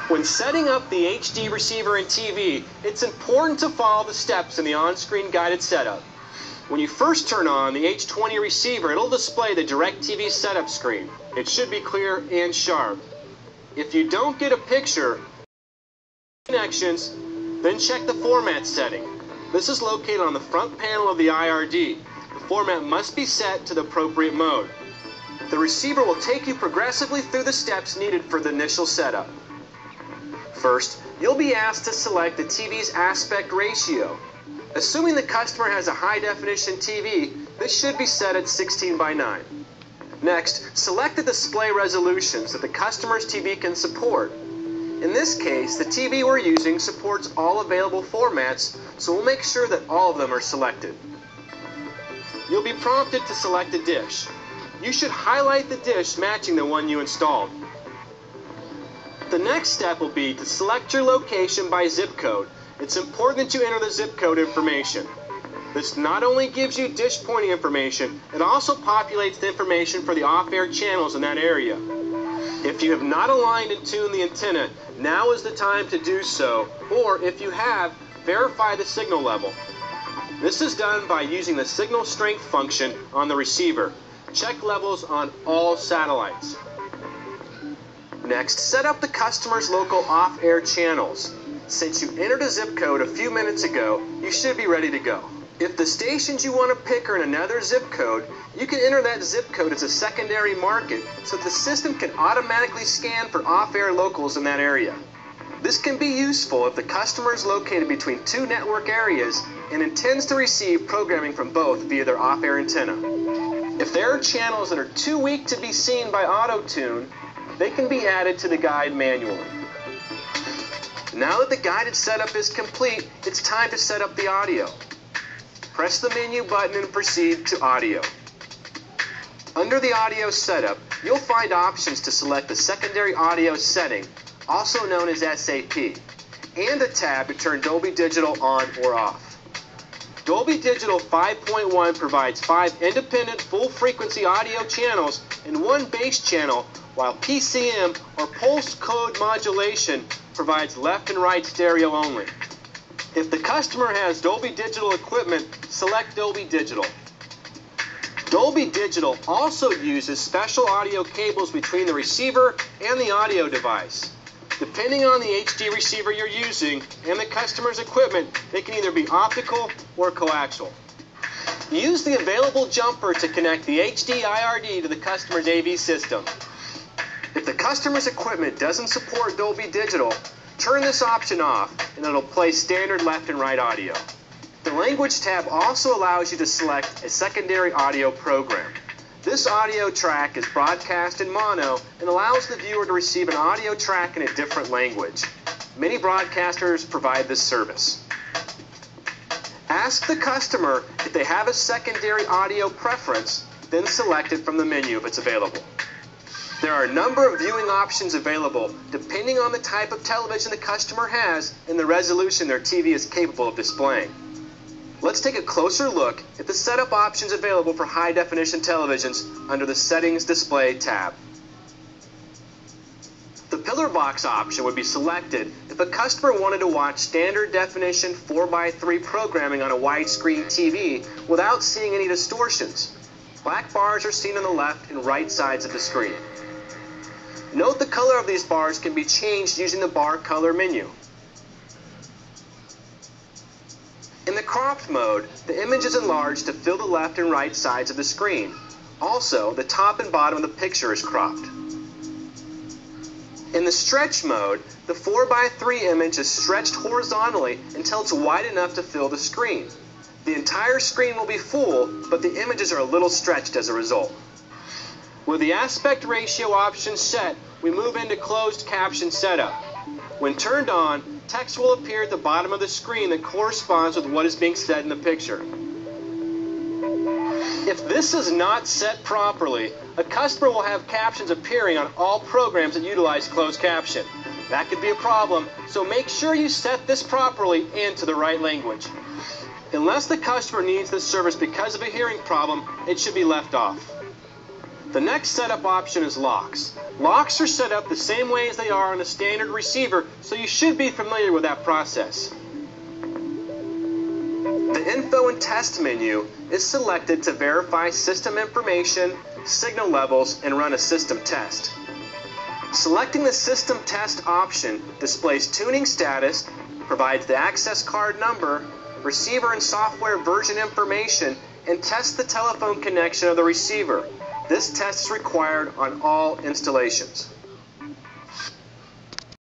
When setting up the HD receiver and TV, it's important to follow the steps in the on-screen guided setup. When you first turn on the H20 receiver, it'll display the DirecTV setup screen. It should be clear and sharp. If you don't get a picture, connections, then check the format setting. This is located on the front panel of the IRD. The format must be set to the appropriate mode. The receiver will take you progressively through the steps needed for the initial setup. First, you'll be asked to select the TV's aspect ratio. Assuming the customer has a high-definition TV, this should be set at 16:9. Next, select the display resolutions that the customer's TV can support. In this case, the TV we're using supports all available formats, so we'll make sure that all of them are selected. You'll be prompted to select a dish. You should highlight the dish matching the one you installed. The next step will be to select your location by zip code. It's important that you enter the zip code information. This not only gives you dish pointing information, it also populates the information for the off-air channels in that area. If you have not aligned and tuned the antenna, now is the time to do so, or if you have, verify the signal level. This is done by using the signal strength function on the receiver. Check levels on all satellites. Next, set up the customer's local off-air channels. Since you entered a zip code a few minutes ago, you should be ready to go. If the stations you want to pick are in another zip code, you can enter that zip code as a secondary market so the system can automatically scan for off-air locals in that area. This can be useful if the customer is located between two network areas and intends to receive programming from both via their off-air antenna. If there are channels that are too weak to be seen by auto-tune, they can be added to the guide manually. Now that the guided setup is complete, it's time to set up the audio. Press the menu button and proceed to audio. Under the audio setup, you'll find options to select the secondary audio setting, also known as SAP, and a tab to turn Dolby Digital on or off. Dolby Digital 5.1 provides 5 independent full-frequency audio channels and 1 bass channel, while PCM, or pulse code modulation, provides left and right stereo only. If the customer has Dolby Digital equipment, select Dolby Digital. Dolby Digital also uses special audio cables between the receiver and the audio device. Depending on the HD receiver you're using and the customer's equipment, they can either be optical or coaxial. Use the available jumper to connect the HD IRD to the customer's AV system. If the customer's equipment doesn't support Dolby Digital, turn this option off and it'll play standard left and right audio. The language tab also allows you to select a secondary audio program. This audio track is broadcast in mono and allows the viewer to receive an audio track in a different language. Many broadcasters provide this service. Ask the customer if they have a secondary audio preference, then select it from the menu if it's available. There are a number of viewing options available depending on the type of television the customer has and the resolution their TV is capable of displaying. Let's take a closer look at the setup options available for high-definition televisions under the Settings Display tab. The pillar box option would be selected if a customer wanted to watch standard definition 4:3 programming on a widescreen TV without seeing any distortions. Black bars are seen on the left and right sides of the screen. Note the color of these bars can be changed using the bar color menu. In the cropped mode, the image is enlarged to fill the left and right sides of the screen. Also, the top and bottom of the picture is cropped. In the stretch mode, the 4:3 image is stretched horizontally until it's wide enough to fill the screen. The entire screen will be full, but the images are a little stretched as a result. With the aspect ratio option set, we move into closed caption setup. When turned on, text will appear at the bottom of the screen that corresponds with what is being said in the picture. If this is not set properly, a customer will have captions appearing on all programs that utilize closed caption. That could be a problem, so make sure you set this properly and to the right language. Unless the customer needs this service because of a hearing problem, it should be left off. The next setup option is locks. Locks are set up the same way as they are on a standard receiver, so you should be familiar with that process. The Info and Test menu is selected to verify system information, signal levels, and run a system test. Selecting the System Test option displays tuning status, provides the access card number, receiver and software version information, and tests the telephone connection of the receiver. This test is required on all installations.